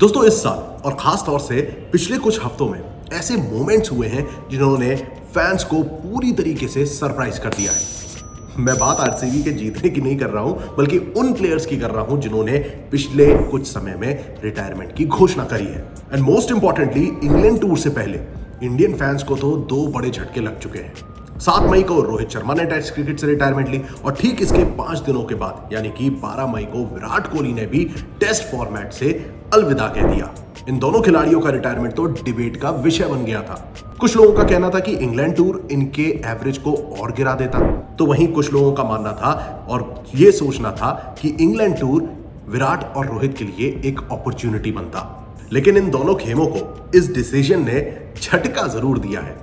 दोस्तों इस साल और खास तौर से पिछले कुछ हफ्तों में ऐसे मोमेंट्स हुए हैं जिन्होंने फैंस को पूरी तरीके से सरप्राइज कर दिया है। मैं बात आरसीबी के जीतने की नहीं कर रहा हूं, बल्कि उन प्लेयर्स की कर रहा हूं जिन्होंने पिछले कुछ समय में रिटायरमेंट की घोषणा करी है। And most importantly England tour से पहले इंडियन फैंस को तो दो बड़े झटके लग चुके हैं। 7 मई को रोहित शर्मा ने टेस्ट क्रिकेट से रिटायरमेंट ली और ठीक इसके 5 दिनों के बाद यानी कि 12 मई को विराट कोहली ने भी टेस्ट फॉर्मेट से अलविदा कह दिया। इन दोनों खिलाड़ियों का रिटायरमेंट तो डिबेट का विषय बन गया था। कुछ लोगों का कहना था कि इंग्लैंड टूर इनके एवरेज को और गिरा देता, तो वहीं कुछ लोगों का मानना था और ये सोचना था कि इंग्लैंड टूर विराट और रोहित के लिए एक अपॉर्चुनिटी बनता। लेकिन इन दोनों खेमों को इस डिसीजन ने झटका जरूर दिया है।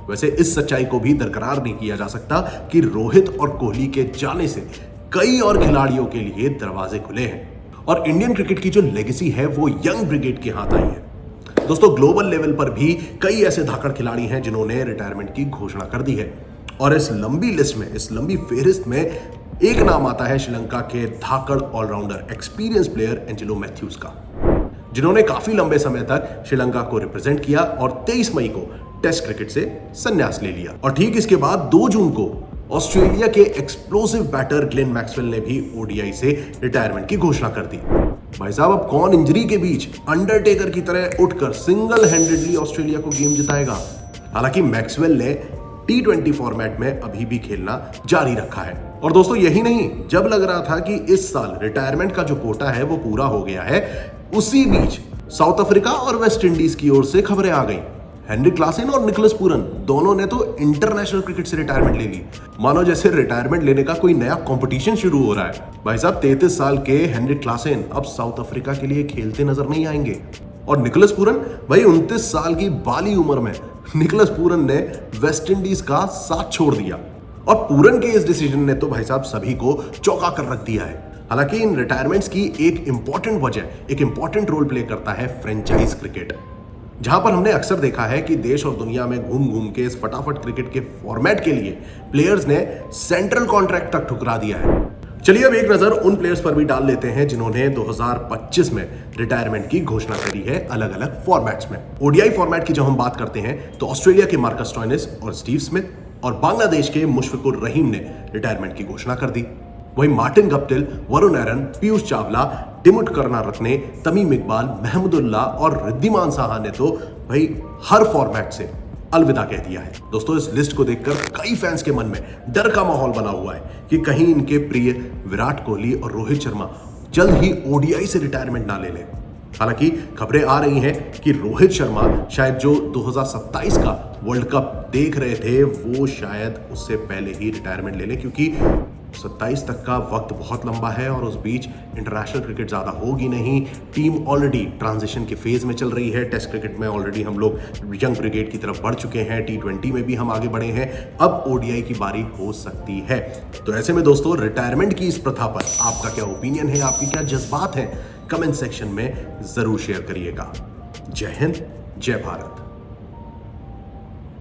वैसे इस सच्चाई को भी दरकरार नहीं किया जा सकता कि रोहित और कोहली के जाने से कई और खिलाड़ियों के लिए दरवाजे खुले हैं और इंडियन क्रिकेट की जो लेगेसी है वो यंग ब्रिगेड के हाथ आई है। दोस्तों ग्लोबल लेवल पर भी कई ऐसे धाकड़ खिलाड़ी हैं जिन्होंने रिटायरमेंट की घोषणा कर दी है और इस लंबी लिस्ट में, इस लंबी फेहरिस्त में एक नाम आता है श्रीलंका के धाकड़ all rounder experience player Angelo Mathews का, जिन्होंने काफी लंबे समय तक श्रीलंका को रिप्रेजेंट किया और 23 मई को टेस्ट क्रिकेट से संन्यास ले लिया। और ठीक इसके बाद 2 जून को ऑस्ट्रेलिया के एक्सप्लोसिव बैटर ग्लेन मैक्सवेल ने भी ओडीआई से रिटायरमेंट की घोषणा कर दी। भाई साहब अब कौन इंजरी के बीच अंडरटेकर की तरह उठकर सिंगल हैंडेडली ऑस्ट्रेलिया को गेम जिताएगा। हालांकि मैक्सवेल ने T20 फॉर्मेट में अभी भी खेलना जारी रखा है। और दोस्तों यही नहीं, जब लग रहा था कि इस साल रिटायरमेंट का जो कोटा है वो पूरा हो गया है, उसी बीच साउथ अफ्रीका और वेस्ट इंडीज की ओर से खबरें आ गई। हेनरिक क्लासेन और निकोलस पूरन दोनों ने तो इंटरनेशनल क्रिकेट से रिटायरमेंट ले ली, मानो जैसे रिटायरमेंट लेने का कोई नया कंपटीशन शुरू हो रहा है। भाई साहब 33 साल के हेनरिक क्लासेन अब साउथ अफ्रीका के लिए खेलते नजर नहीं आएंगे और निकोलस पूरन भाई 29 साल की बाली उम्र में निकोलस पूरन ने वेस्ट इंडीज का साथ छोड़ दिया और पूरन के इस डिसीजन ने तो भाई साहब सभी को चौंका कर रख दिया है। हालांकि इन रिटायरमेंट्स की एक इंपॉर्टेंट वजह, एक इंपॉर्टेंट रोल प्ले करता है फ्रेंचाइज क्रिकेट, जहां पर हमने अक्सर देखा है कि देश और दुनिया में घूम घूम के इस फटाफट क्रिकेट के फॉर्मेट के लिए प्लेयर्स ने सेंट्रल कॉन्ट्रैक्ट तक ठुकरा दिया है। चलिए अब एक नजर उन प्लेयर्स पर भी डाल लेते हैं जिन्होंने 2025 में रिटायरमेंट की घोषणा करी है अलग अलग फॉर्मेट्स में। ओडीआई फॉर्मेट की जब हम बात करते हैं तो ऑस्ट्रेलिया के मार्कस स्टोइनिस और स्टीव स्मिथ और बांग्लादेश के मुशफिकुर रहीम ने रिटायरमेंट की घोषणा कर दी। वहीं मार्टिन गप्टिल, वरुण एरन, पीयूष चावला, टिमुट करुणारत्ने, तमीम इकबाल, महमूदुल्लाह और रिद्धिमान साहा ने तो भाई हर फॉर्मेट से अलविदा कह दिया है। दोस्तों इस लिस्ट को देखकर कई फैंस के मन में डर का माहौल बना हुआ है कि कहीं इनके प्रिय विराट कोहली और रोहित शर्मा जल्द ही ओडीआई से रिटायरमेंट ना ले लें। हालांकि खबरें आ रही हैं कि रोहित शर्मा शायद जो 2027 का वर्ल्ड कप देख रहे थे वो शायद उससे पहले ही रिटायरमेंट ले लें, क्योंकि 27 तक का वक्त बहुत लंबा है और उस बीच इंटरनेशनल क्रिकेट ज़्यादा होगी नहीं। टीम ऑलरेडी ट्रांजिशन के फेज में चल रही है। टेस्ट क्रिकेट में ऑलरेडी हम लोग यंग ब्रिगेड की तरफ बढ़ चुके हैं, T20 में भी हम आगे बढ़े हैं, अब ओडीआई की बारी हो सकती है। तो ऐसे में दोस्तों रिटायरमेंट की इस प्रथा पर आपका क्या ओपिनियन है, आपके क्या जज्बात हैं, कमेंट सेक्शन में जरूर शेयर करिएगा। जय हिंद, जय भारत।